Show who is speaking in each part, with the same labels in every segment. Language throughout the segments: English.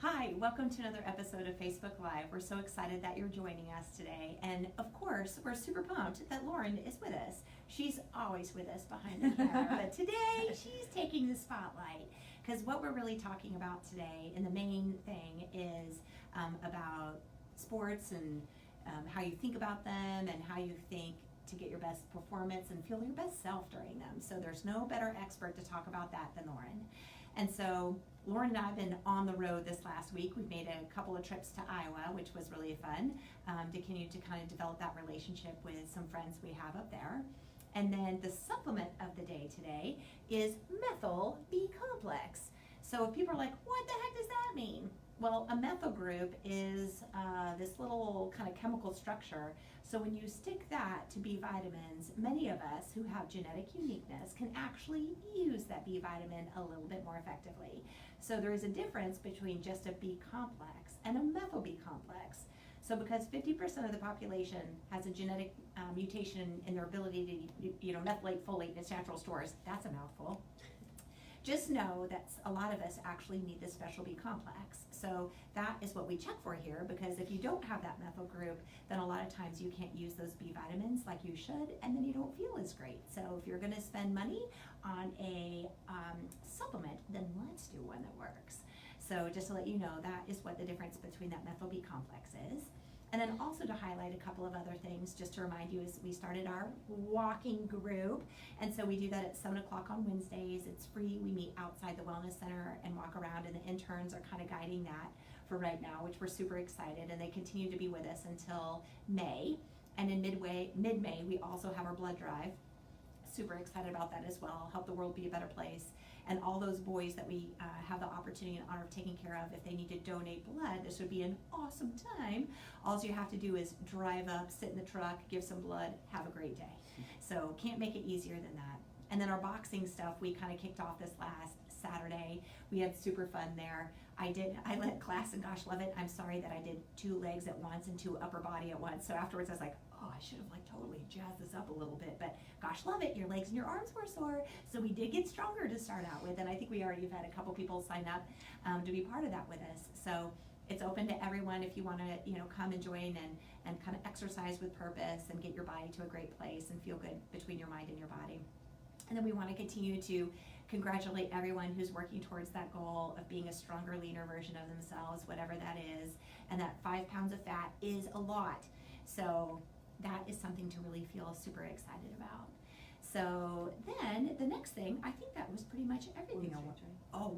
Speaker 1: Hi, welcome to another episode of Facebook Live. We're so excited that you're joining us today. And of course, we're super pumped that Lauren is with us. She's always with us behind the camera, but today she's taking the spotlight because what we're really talking about today, and the main thing is about sports and how you think about them and how you think to get your best performance and feel your best self during them. So there's no better expert to talk about that than Lauren. And so Lauren and I have been on the road this last week. We've made a couple of trips to Iowa, which was really fun, to continue to kind of develop that relationship with some friends we have up there. And then the supplement of the day today is methyl B complex. So if people are like, what the heck does that mean? Well, a methyl group is this little kind of chemical structure. So when you stick that to B vitamins, many of us who have genetic uniqueness can actually use that B vitamin a little bit more effectively. So there is a difference between just a B complex and a methyl B complex. So because 50% of the population has a genetic mutation in their ability to methylate folate in its natural stores, that's a mouthful. Just know that a lot of us actually need this special B complex. So that is what we check for here, because if you don't have that methyl group, then a lot of times you can't use those B vitamins like you should, and then you don't feel as great. So if you're gonna spend money on a supplement, then let's do one that works. So just to let you know, that is what the difference between that methyl B complex is. And then also to highlight a couple of other things, just to remind you, is we started our walking group. And so we do that at 7 o'clock on Wednesdays. It's free. We meet outside the Wellness Center and walk around, and the interns are kind of guiding that for right now, which we're super excited. And they continue to be with us until May. And in mid-May, we also have our blood drive. Super excited about that as well. Help the world be a better place. And all those boys that we have the opportunity and honor of taking care of, if they need to donate blood, this would be an awesome time. All you have to do is drive up, sit in the truck, give some blood, have a great day. So can't make it easier than that. And then our boxing stuff, we kind of kicked off this last Saturday. We had super fun there. I led class, and gosh, love it. I'm sorry that I did 2 legs at once and 2 upper body at once. So afterwards I was like, oh, I should have totally jazzed this up a little bit, but gosh, love it. Your legs and your arms were sore. So we did get stronger to start out with. And I think we already have had a couple people sign up to be part of that with us. So it's open to everyone if you want to, come and join and kind of exercise with purpose and get your body to a great place and feel good between your mind and your body. And then we want to continue to congratulate everyone who's working towards that goal of being a stronger, leaner version of themselves, whatever that is. And that 5 pounds of fat is a lot. So that is something to really feel super excited about. So then the next thing, I think that was pretty much everything.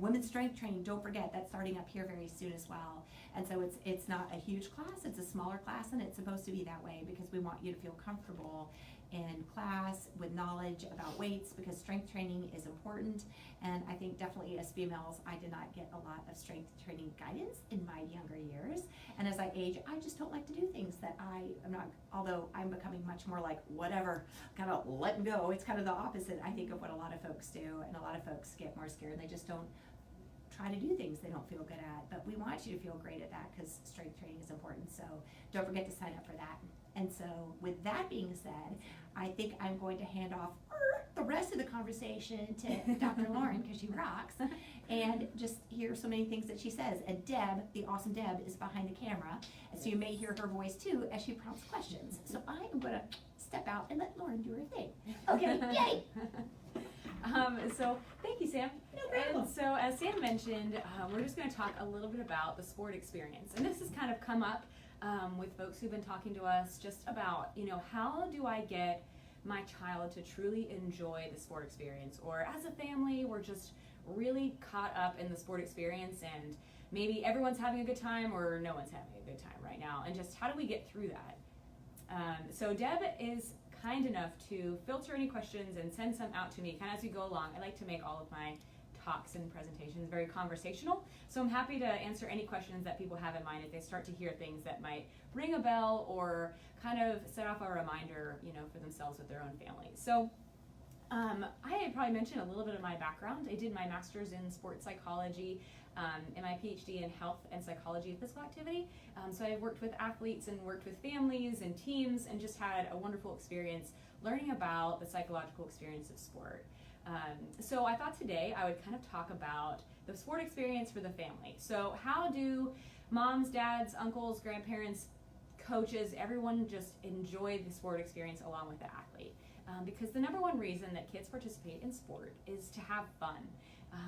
Speaker 1: Women's strength training. Don't forget, that's starting up here very soon as well. And so it's not a huge class, it's a smaller class, and it's supposed to be that way because we want you to feel comfortable in class with knowledge about weights, because strength training is important. And I think definitely as females, I did not get a lot of strength training guidance in my younger years. And as I age, I just don't like to do things that I am not, although I'm becoming much more like whatever, kind of letting go. It's kind of the opposite, I think, of what a lot of folks do. And a lot of folks get more scared and they just don't try to do things they don't feel good at. But we want you to feel great at that because strength training is important. So don't forget to sign up for that. And so with that being said, I think I'm going to hand off the rest of the conversation to Dr. Lauren, because she rocks, and just hear so many things that she says. And Deb, the awesome Deb, is behind the camera, and so you may hear her voice too as she prompts questions. So I am going to step out and let Lauren do her thing. Okay, yay!
Speaker 2: So thank you, Sam.
Speaker 1: No problem.
Speaker 2: And so as Sam mentioned, we're just going to talk a little bit about the sport experience. And this has kind of come up with folks who've been talking to us just about, how do I get my child to truly enjoy the sport experience? Or as a family, we're just really caught up in the sport experience and maybe everyone's having a good time or no one's having a good time right now. And just how do we get through that? So Deb is kind enough to filter any questions and send some out to me kind of as we go along. I like to make all of my talks and presentations very conversational, so I'm happy to answer any questions that people have in mind if they start to hear things that might ring a bell or kind of set off a reminder, for themselves with their own family. So I had probably mentioned a little bit of my background. I did my master's in sports psychology and my PhD in health and psychology of physical activity. So I worked with athletes and worked with families and teams and just had a wonderful experience learning about the psychological experience of sport. So I thought today I would kind of talk about the sport experience for the family. So how do moms, dads, uncles, grandparents, coaches, everyone just enjoy the sport experience along with the athlete? Because the number one reason that kids participate in sport is to have fun.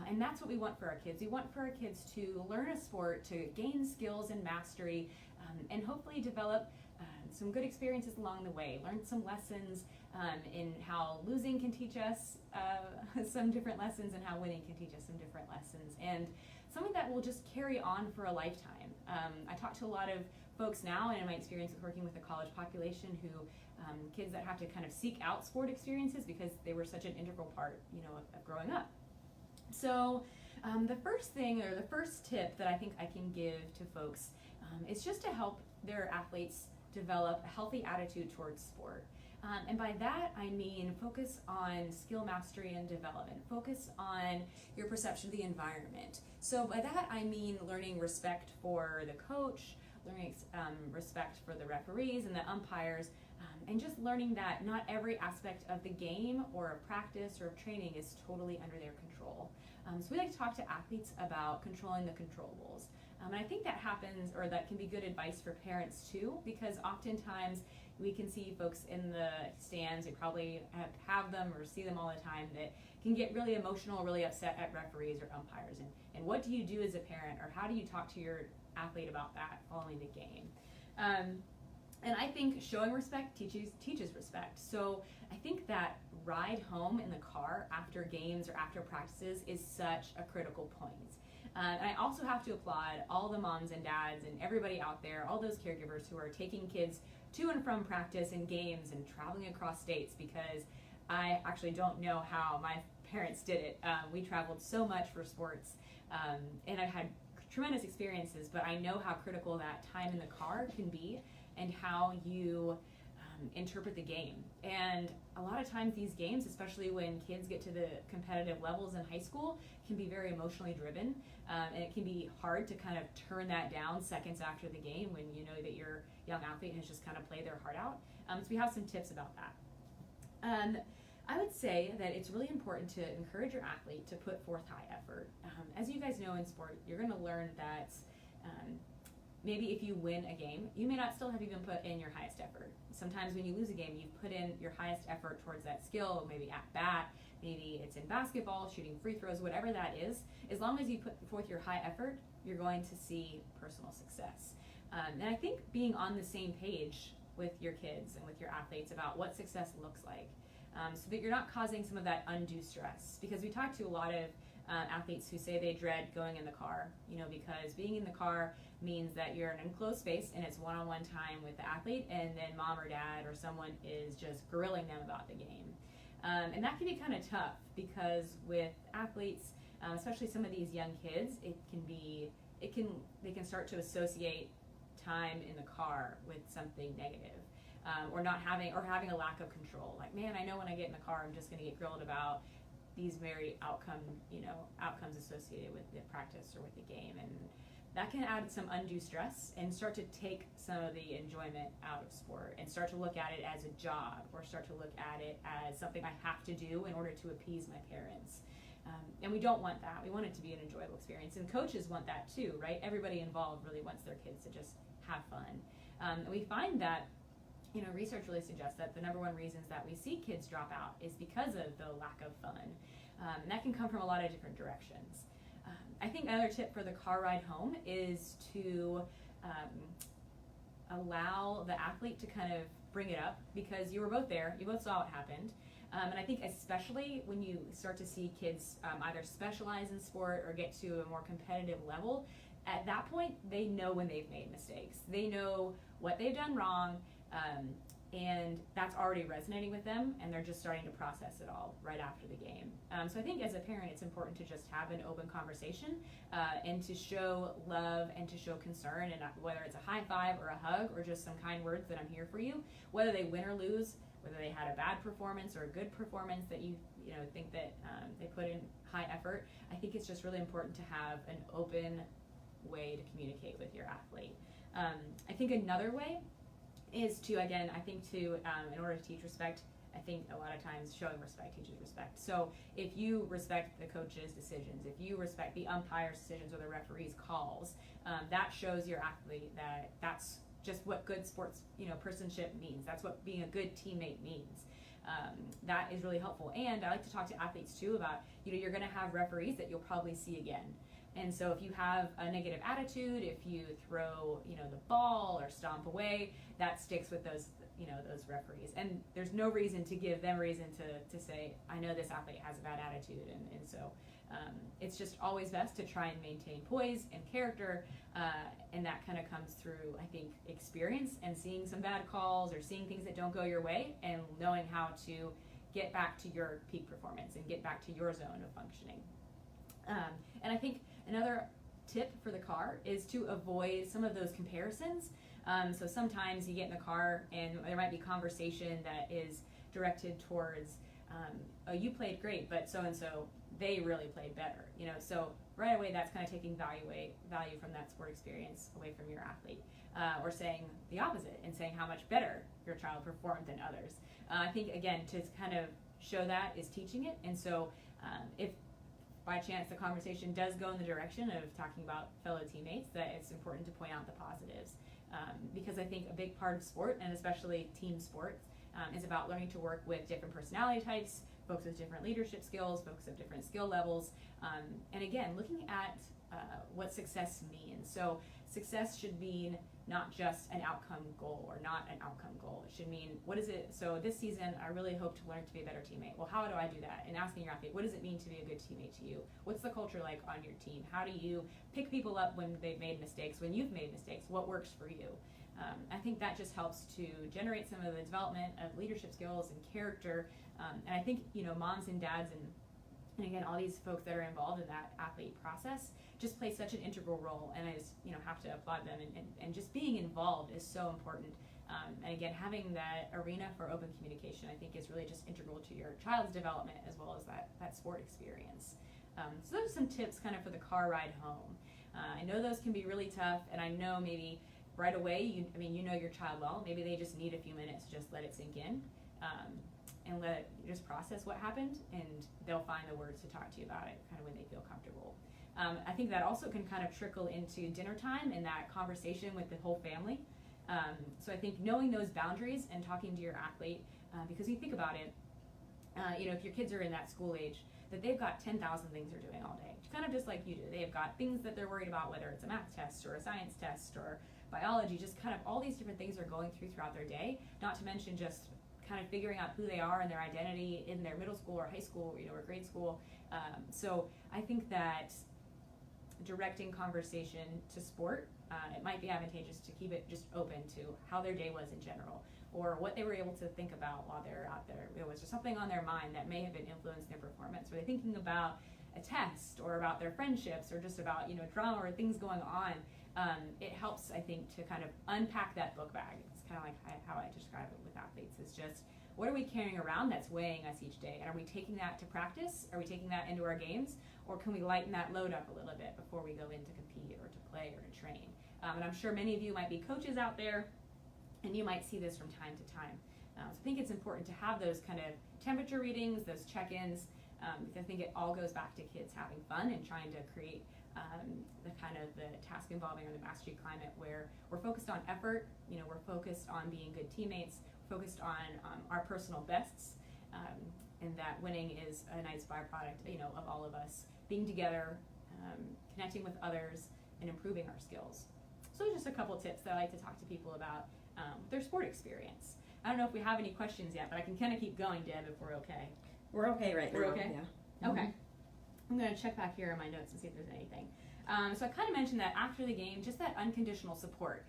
Speaker 2: And that's what we want for our kids. We want for our kids to learn a sport, to gain skills and mastery, and hopefully develop some good experiences along the way, learn some lessons in how losing can teach us some different lessons and how winning can teach us some different lessons, and something that will just carry on for a lifetime. I talk to a lot of folks now, and in my experience with working with the college population, who kids that have to kind of seek out sport experiences because they were such an integral part, of growing up. So the first thing, or the first tip that I think I can give to folks is just to help their athletes develop a healthy attitude towards sport. And by that, I mean focus on skill mastery and development. Focus on your perception of the environment. So by that, I mean learning respect for the coach, learning respect for the referees and the umpires, and just learning that not every aspect of the game or of practice or of training is totally under their control. So we like to talk to athletes about controlling the controllables. And I think that happens, or that can be good advice for parents too, because oftentimes we can see folks in the stands, we probably have them or see them all the time, that can get really emotional, really upset at referees or umpires. And what do you do as a parent, or how do you talk to your athlete about that following the game? And I think showing respect teaches respect. So I think that ride home in the car after games or after practices is such a critical point. And I also have to applaud all the moms and dads and everybody out there, all those caregivers who are taking kids to and from practice and games and traveling across states, because I actually don't know how my parents did it. We traveled so much for sports, and I've had tremendous experiences, but I know how critical that time in the car can be and how you interpret the game. And a lot of times these games, especially when kids get to the competitive levels in high school, can be very emotionally driven, and it can be hard to kind of turn that down seconds after the game when you know that your young athlete has just kind of played their heart out. So we have some tips about that. I would say that it's really important to encourage your athlete to put forth high effort. As you guys know in sport, you're going to learn that maybe if you win a game, you may not still have even put in your highest effort. Sometimes when you lose a game, you've put in your highest effort towards that skill, maybe at bat, maybe it's in basketball, shooting free throws, whatever that is. As long as you put forth your high effort, you're going to see personal success. And I think being on the same page with your kids and with your athletes about what success looks like, so that you're not causing some of that undue stress. Because we talk to a lot of athletes who say they dread going in the car, because being in the car means that you're in an enclosed space and it's one-on-one time with the athlete, and then mom or dad or someone is just grilling them about the game. And that can be kind of tough, because with athletes, especially some of these young kids, they can start to associate time in the car with something negative, or having a lack of control. Like, man, I know when I get in the car, I'm just going to get grilled about these very outcomes associated with the practice or with the game, and that can add some undue stress and start to take some of the enjoyment out of sport and start to look at it as a job, or start to look at it as something I have to do in order to appease my parents. And we don't want that. We want it to be an enjoyable experience, and coaches want that too, right? Everybody involved really wants their kids to just have fun. And we find that research really suggests that the number one reasons that we see kids drop out is because of the lack of fun. And that can come from a lot of different directions. I think another tip for the car ride home is to allow the athlete to kind of bring it up, because you were both there, you both saw what happened. And I think especially when you start to see kids either specialize in sport or get to a more competitive level, at that point they know when they've made mistakes. They know what they've done wrong, and that's already resonating with them, and they're just starting to process it all right after the game. So I think as a parent, it's important to just have an open conversation, and to show love and to show concern, and whether it's a high five or a hug or just some kind words that I'm here for you, whether they win or lose, whether they had a bad performance or a good performance that you think that they put in high effort. I think it's just really important to have an open way to communicate with your athlete. I think another way is to, again, in order to teach respect, I think a lot of times showing respect teaches respect. So if you respect the coach's decisions, if you respect the umpire's decisions or the referee's calls, that shows your athlete that that's just what good sports, personship means. That's what being a good teammate means. That is really helpful. And I like to talk to athletes too about, you're going to have referees that you'll probably see again. And so if you have a negative attitude, if you throw, the ball or stomp away, that sticks with those referees. And there's no reason to give them reason to say, I know this athlete has a bad attitude. And so it's just always best to try and maintain poise and character. And that kind of comes through, I think, experience and seeing some bad calls or seeing things that don't go your way and knowing how to get back to your peak performance and get back to your zone of functioning. And I think another tip for the car is to avoid some of those comparisons. So sometimes you get in the car and there might be conversation that is directed towards, oh, you played great, but so-and-so, they really played better. So right away that's kind of taking value from that sport experience away from your athlete. Or saying the opposite and saying how much better your child performed than others. I think, again, to kind of show that is teaching it. And so if by chance the conversation does go in the direction of talking about fellow teammates, that it's important to point out the positives. Because I think a big part of sport, and especially team sports, is about learning to work with different personality types, folks with different leadership skills, folks of different skill levels, and again, looking at what success means. So success should mean not just an outcome goal or not an outcome goal. It should mean, what is it? So this season, I really hope to learn to be a better teammate. Well, how do I do that? And asking your athlete, what does it mean to be a good teammate to you? What's the culture like on your team? How do you pick people up when they've made mistakes, when you've made mistakes? What works for you? I think that just helps to generate some of the development of leadership skills and character. And I think, moms and dads and again, all these folks that are involved in that athlete process just play such an integral role, and I just, have to applaud them, and just being involved is so important. And again, having that arena for open communication, I think, is really just integral to your child's development as well as that sport experience. So those are some tips kind of for the car ride home. I know those can be really tough, and I know maybe right away, you know your child well, maybe they just need a few minutes to just let it sink in. And let it just process what happened, and they'll find the words to talk to you about it kind of when they feel comfortable. I think that also can kind of trickle into dinner time and that conversation with the whole family. So I think knowing those boundaries and talking to your athlete, because you think about it, if your kids are in that school age, that they've got 10,000 things they're doing all day, kind of just like you do. They've got things that they're worried about, whether it's a math test or a science test or biology, just kind of all these different things are going throughout their day, not to mention just kind of figuring out who they are and their identity in their middle school or high school, or grade school. So I think that directing conversation to sport, it might be advantageous to keep it just open to how their day was in general, or what they were able to think about while they're out there. Was there something on their mind that may have been influencing their performance? Were they thinking about a test or about their friendships or just about, drama or things going on? It helps, I think, to kind of unpack that book bag. It's kind of like how I describe it with athletes. It's just, what are we carrying around that's weighing us each day? And are we taking that to practice? Are we taking that into our games? Or can we lighten that load up a little bit before we go in to compete or to play or to train? And I'm sure many of you might be coaches out there, and you might see this from time to time. So I think it's important to have those kind of temperature readings, those check-ins, because I think it all goes back to kids having fun and trying to create the task involving or the mastery climate where we're focused on effort, we're focused on being good teammates, focused on our personal bests, and that winning is a nice byproduct, of all of us being together, connecting with others, and improving our skills. So just a couple tips that I like to talk to people about their sport experience. I don't know if we have any questions yet, but I can kind of keep going, Deb, if we're okay.
Speaker 3: We're okay right now.
Speaker 2: We're okay?
Speaker 3: Yeah.
Speaker 2: Okay. I'm going to check back here in my notes and see if there's anything. So I kind of mentioned that after the game, just that unconditional support.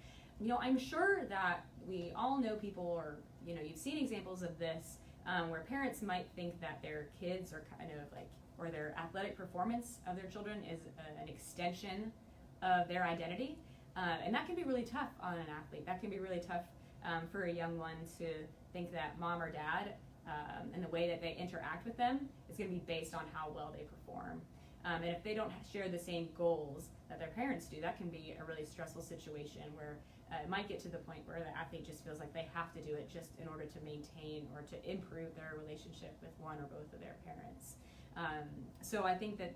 Speaker 2: I'm sure that we all know people, or you've seen examples of this, where parents might think that their kids are kind of like, or their athletic performance of their children is an extension of their identity. And that can be really tough on an athlete. That can be really tough for a young one to think that mom or dad and the way that they interact with them is going to be based on how well they perform. And if they don't share the same goals that their parents do, that can be a really stressful situation where it might get to the point where the athlete just feels like they have to do it just in order to maintain or to improve their relationship with one or both of their parents. So I think that,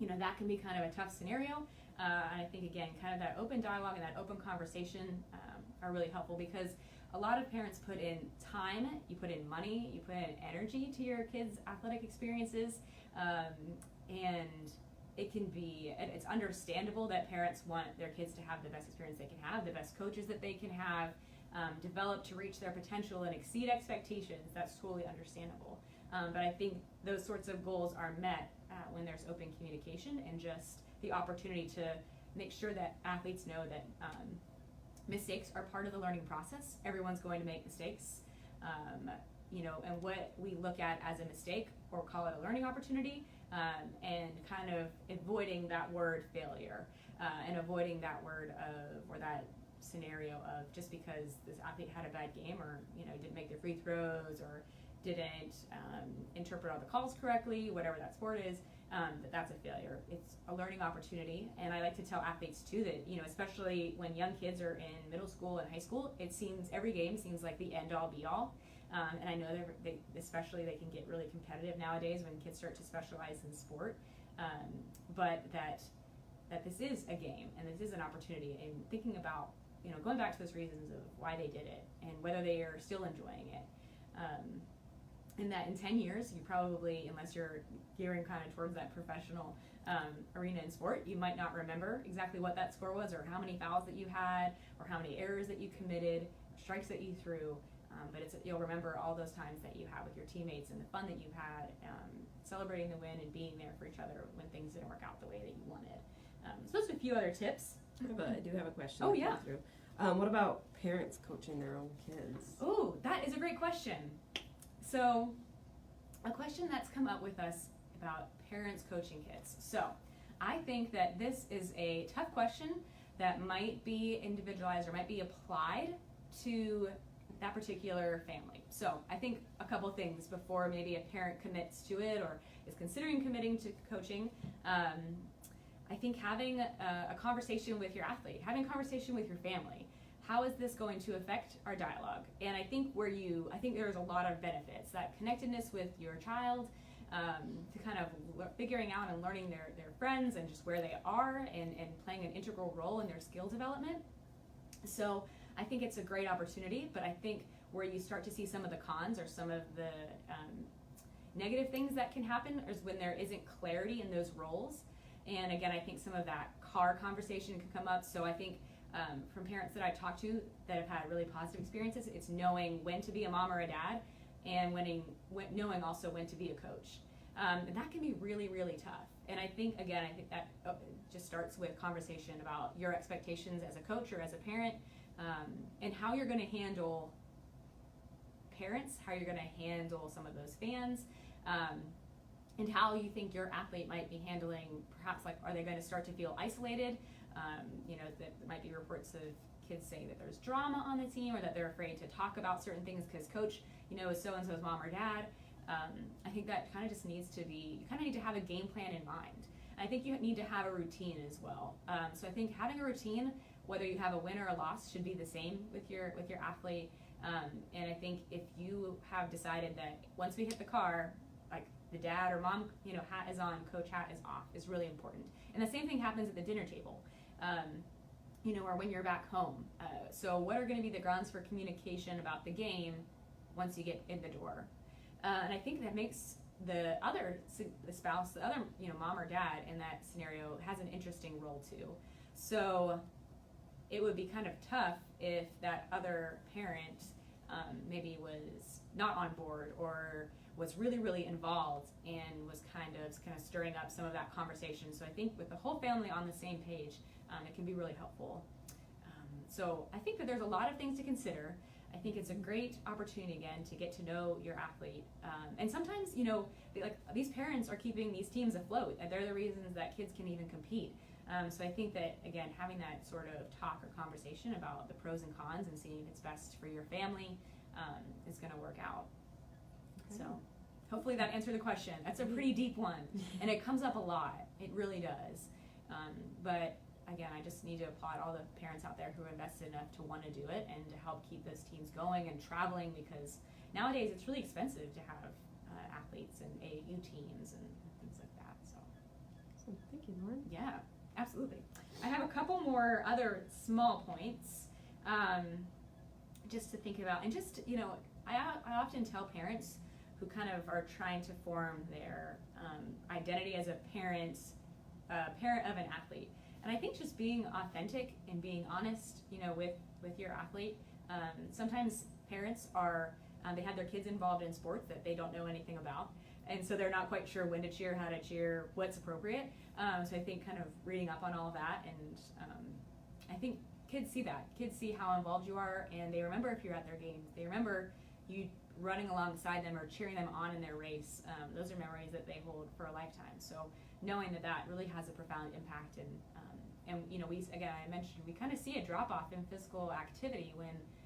Speaker 2: that can be kind of a tough scenario. And I think, again, kind of that open dialogue and that open conversation are really helpful, because a lot of parents put in time, you put in money, you put in energy to your kids' athletic experiences, and it's understandable that parents want their kids to have the best experience they can have, the best coaches that they can have, develop to reach their potential and exceed expectations. That's totally understandable. But I think those sorts of goals are met when there's open communication and just the opportunity to make sure that athletes know that mistakes are part of the learning process. Everyone's going to make mistakes. And what we look at as a mistake, or call it a learning opportunity, and kind of avoiding that word failure, and avoiding that word or that scenario of just because this athlete had a bad game, or didn't make their free throws, or didn't interpret all the calls correctly, whatever that sport is, that's a failure. It's a learning opportunity. And I like to tell athletes too that, especially when young kids are in middle school and high school, every game seems like the end all be all. And I know especially they can get really competitive nowadays when kids start to specialize in sport, but that this is a game and this is an opportunity, and thinking about, going back to those reasons of why they did it and whether they are still enjoying it. And that in 10 years, you probably, unless you're gearing kind of towards that professional arena in sport, you might not remember exactly what that score was, or how many fouls that you had, or how many errors that you committed, strikes that you threw. But you'll remember all those times that you had with your teammates and the fun that you had, celebrating the win and being there for each other when things didn't work out the way that you wanted. So just a few other tips.
Speaker 3: I do have a question.
Speaker 2: Oh, yeah.
Speaker 3: What about parents coaching their own kids?
Speaker 2: Oh, that is a great question. So, a question that's come up with us about parents coaching kids. So, I think that this is a tough question that might be individualized or might be applied to that particular family. So, I think a couple things before maybe a parent commits to it or is considering committing to coaching. I think having a conversation with your athlete, having a conversation with your family. How is this going to affect our dialogue? And I think there's a lot of benefits. That connectedness with your child, to kind of figuring out and learning their friends and just where they are, and playing an integral role in their skill development. So I think it's a great opportunity, but I think where you start to see some of the cons or some of the negative things that can happen is when there isn't clarity in those roles. And again, I think some of that car conversation can come up. So I think from parents that I talk to that have had really positive experiences, it's knowing when to be a mom or a dad, and knowing also when to be a coach. And that can be really, really tough. And I think that just starts with conversation about your expectations as a coach or as a parent, and how you're going to handle parents, how you're going to handle some of those fans, and how you think your athlete might be handling, perhaps, like, are they going to start to feel isolated? There might be reports of kids saying that there's drama on the team, or that they're afraid to talk about certain things because coach, is so-and-so's mom or dad. I think that kind of just needs to be, you kind of need to have a game plan in mind. I think you need to have a routine as well. So I think having a routine, whether you have a win or a loss, should be the same with your athlete. And I think if you have decided that once we hit the car, like the dad or mom, hat is on, coach hat is off, is really important. And the same thing happens at the dinner table, or when you're back home. So what are going to be the grounds for communication about the game once you get in the door? And I think that makes the spouse, the other, mom or dad in that scenario has an interesting role too. So it would be kind of tough if that other parent maybe was not on board, or was really, really involved and was kind of stirring up some of that conversation. So I think with the whole family on the same page, it can be really helpful. So I think that there's a lot of things to consider. I think it's a great opportunity, again, to get to know your athlete. And sometimes, these parents are keeping these teams afloat, and they're the reasons that kids can even compete. So I think that, again, having that sort of talk or conversation about the pros and cons and seeing if it's best for your family is going to work out.
Speaker 3: Okay.
Speaker 2: So Hopefully that answered the question. That's a pretty deep one, and it comes up a lot. It really does. But again, I just need to applaud all the parents out there who are invested enough to want to do it and to help keep those teams going and traveling, because nowadays it's really expensive to have athletes and AAU teams and things like that. So,
Speaker 3: Awesome. Thank you, Lauren.
Speaker 2: yeah, absolutely. I have a couple more other small points just to think about, and just, you know, I often tell parents who kind of are trying to form their identity as a parent of an athlete. And I think just being authentic and being honest, you know, with your athlete. Sometimes parents are, they have their kids involved in sports that they don't know anything about. And so they're not quite sure when to cheer, how to cheer, what's appropriate. So I think kind of reading up on all of that, and I think kids see that. Kids see how involved you are, and they remember if you're at their games. They remember you running alongside them or cheering them on in their race. Those are memories that they hold for a lifetime. So knowing that really has a profound impact, and you know, I mentioned we kind of see a drop off in physical activity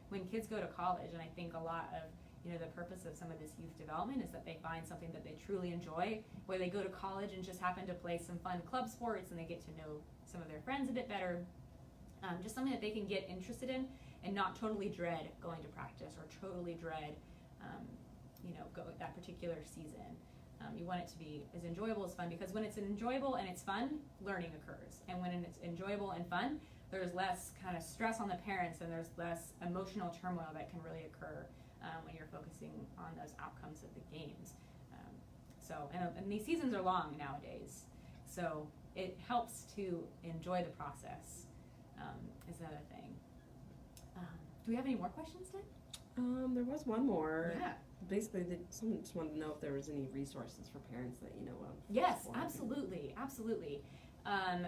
Speaker 2: when kids go to college, and I think a lot of, you know, the purpose of some of this youth development is that they find something that they truly enjoy, where they go to college and just happen to play some fun club sports and they get to know some of their friends a bit better. Just something that they can get interested in and not totally dread going to practice or totally dread, you know, that particular season. You want it to be as enjoyable as fun, because when it's enjoyable and it's fun, learning occurs. And when it's enjoyable and fun, there's less kind of stress on the parents, and there's less emotional turmoil that can really occur when you're focusing on those outcomes of the games. And these seasons are long nowadays, so it helps to enjoy the process, is another thing. Do we have any more questions, Ted?
Speaker 3: There was one more.
Speaker 2: Yeah.
Speaker 3: Basically, someone just wanted to know if there was any resources for parents that you know of.
Speaker 2: Yes, absolutely, absolutely.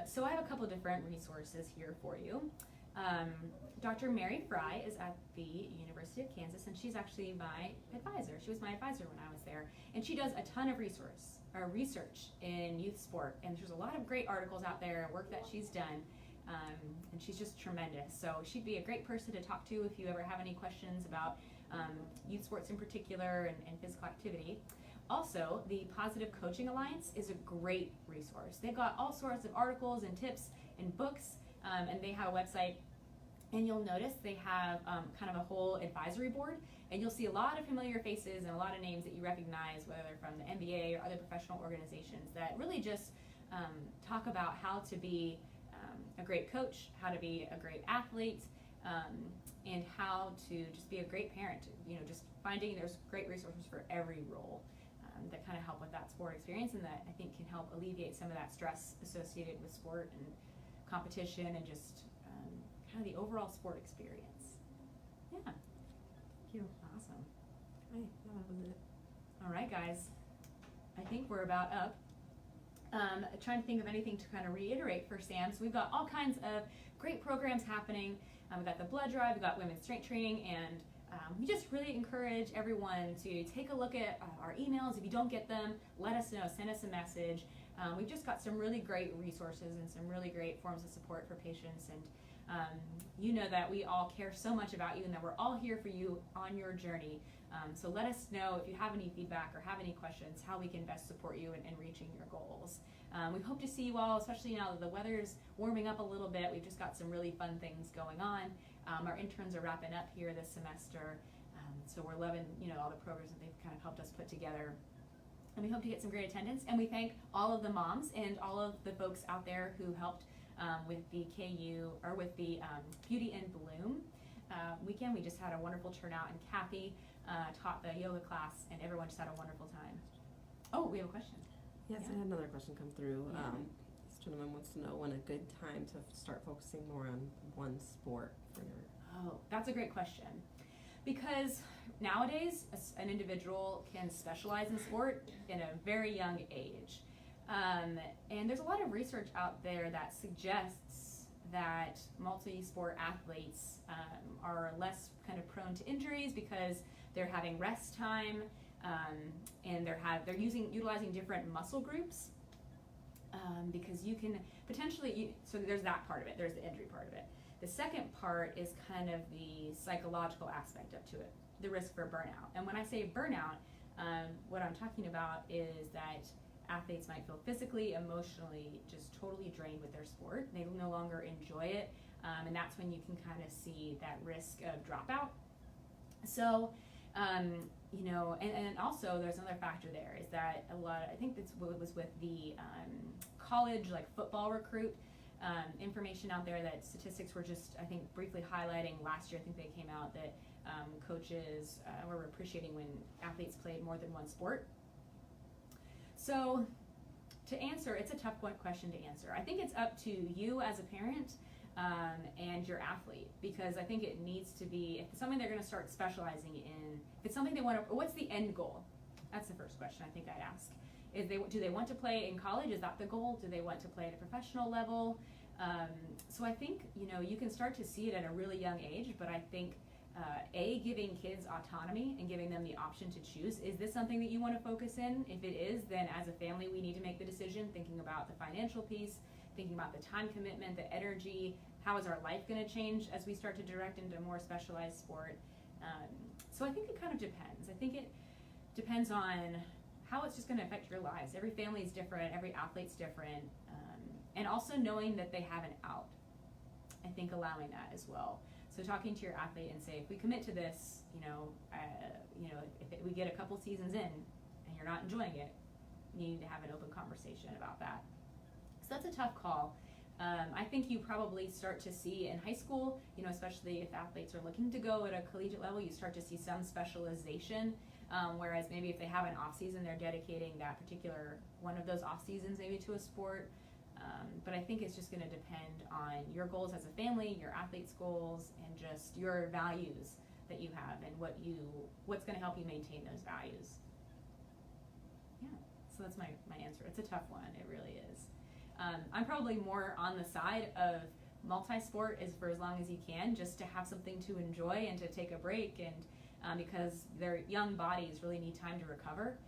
Speaker 2: So I have a couple different resources here for you. Dr. Mary Fry is at the University of Kansas, and she's actually my advisor. She was my advisor when I was there, and she does a ton of research in youth sport, and there's a lot of great articles out there, work that she's done, and she's just tremendous. So she'd be a great person to talk to if you ever have any questions about youth sports in particular and physical activity. Also, the Positive Coaching Alliance is a great resource. They've got all sorts of articles and tips and books, and they have a website. And you'll notice they have kind of a whole advisory board, and you'll see a lot of familiar faces and a lot of names that you recognize, whether they're from the NBA or other professional organizations, that really just talk about how to be a great coach, how to be a great athlete, and how to just be a great parent. You know, just finding there's great resources for every role that kind of help with that sport experience, and that I think can help alleviate some of that stress associated with sport and competition and just kind of the overall sport experience. Yeah.
Speaker 3: Thank you.
Speaker 2: Awesome.
Speaker 3: Hi, that was it.
Speaker 2: All right, guys. I think we're about up. Trying to think of anything to kind of reiterate for Sam. So we've got all kinds of great programs happening. We've got the blood drive, we've got women's strength training, and we just really encourage everyone to take a look at our emails. If you don't get them, let us know, send us a message. We've just got some really great resources and some really great forms of support for patients, and you know that we all care so much about you and that we're all here for you on your journey. So let us know if you have any feedback or have any questions, how we can best support you in reaching your goals. We hope to see you all, especially now that the weather's warming up a little bit. We've just got some really fun things going on. Our interns are wrapping up here this semester, so we're loving, you know, all the programs that they've kind of helped us put together. And we hope to get some great attendance. And we thank all of the moms and all of the folks out there who helped with the KU, or with the Beauty in Bloom weekend. We just had a wonderful turnout, and Kathy taught the yoga class, and everyone just had a wonderful time. Oh, we have a question.
Speaker 3: Yes,
Speaker 2: Yeah.
Speaker 3: I had another question come through.
Speaker 2: Yeah.
Speaker 3: This gentleman wants to know when a good time to start focusing more on one sport for your.
Speaker 2: Oh, that's a great question. Because nowadays, an individual can specialize in sport in a very young age. And there's a lot of research out there that suggests that multi-sport athletes are less kind of prone to injuries because they're having rest time, and they're utilizing different muscle groups, because you can potentially, so there's that part of it, there's the injury part of it. The second part is kind of the psychological aspect up to it, the risk for burnout. And when I say burnout, What I'm talking about is that athletes might feel physically, emotionally, just totally drained with their sport. They no longer enjoy it, and that's when you can kind of see that risk of dropout. So, you know, and also there's another factor there is that I think that's what was with the college, like football recruit, information out there that statistics were just, I think, briefly highlighting last year. I think they came out that coaches were appreciating when athletes played more than one sport. So to answer, it's a tough question to answer. I think it's up to you as a parent and your athlete, because I think it needs to be, if it's something they're going to start specializing in, if it's something they want to, what's the end goal? That's the first question I think I'd ask. Do they want to play in college? Is that the goal? Do they want to play at a professional level? So I think, you know, you can start to see it at a really young age, but I think giving kids autonomy and giving them the option to choose. Is this something that you want to focus in? If it is, then as a family, we need to make the decision, thinking about the financial piece, thinking about the time commitment, the energy, how is our life going to change as we start to direct into more specialized sport. So I think it kind of depends. I think it depends on how it's just going to affect your lives. Every family is different, every athlete's different, and also knowing that they have an out. I think allowing that as well. So talking to your athlete and say, if we commit to this, if we get a couple seasons in and you're not enjoying it, you need to have an open conversation about that. So that's a tough call. I think you probably start to see in high school, you know, especially if athletes are looking to go at a collegiate level, you start to see some specialization. Whereas maybe if they have an off season, they're dedicating that particular one of those off seasons maybe to a sport. But I think it's just going to depend on your goals as a family, your athlete's goals, and just your values that you have and what's going to help you maintain those values. Yeah, so that's my answer. It's a tough one. It really is. I'm probably more on the side of multi-sport is for as long as you can, just to have something to enjoy and to take a break, and because their young bodies really need time to recover.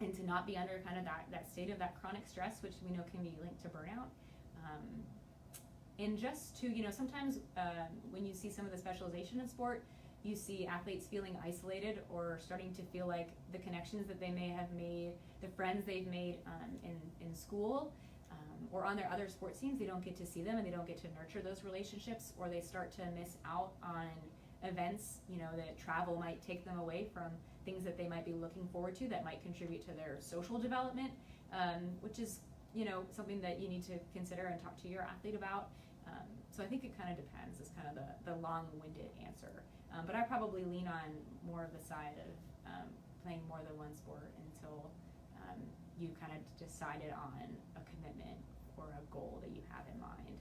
Speaker 2: And to not be under kind of that state of that chronic stress, which we know can be linked to burnout. And just to, you know, sometimes when you see some of the specialization in sport, you see athletes feeling isolated or starting to feel like the connections that they may have made, the friends they've made in school or on their other sports teams, they don't get to see them and they don't get to nurture those relationships, or they start to miss out on events, you know, that travel might take them away from things that they might be looking forward to that might contribute to their social development, which is, you know, something that you need to consider and talk to your athlete about. So I think it kind of depends, is kind of the long-winded answer. But I probably lean on more of the side of playing more than one sport until you kind of decided on a commitment or a goal that you have in mind.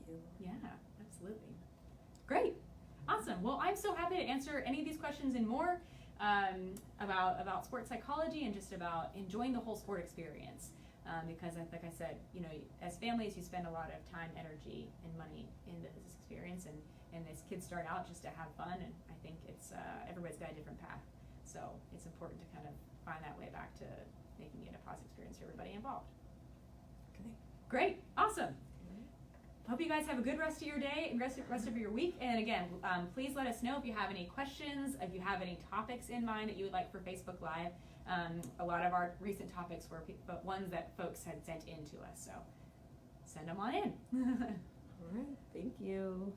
Speaker 3: Thank you.
Speaker 2: Yeah, absolutely. Great. Awesome. Well, I'm so happy to answer any of these questions and more about sports psychology and just about enjoying the whole sport experience. Because, like I said, you know, as families, you spend a lot of time, energy, and money in this experience, and as kids start out just to have fun, and I think it's everybody's got a different path. So it's important to kind of find that way back to making it a positive experience for everybody involved.
Speaker 3: Okay.
Speaker 2: Great. Awesome. Hope you guys have a good rest of your day and rest of your week. And again, please let us know if you have any questions, if you have any topics in mind that you would like for Facebook Live. A lot of our recent topics were ones that folks had sent in to us, so send them on in.
Speaker 3: All right. Thank you.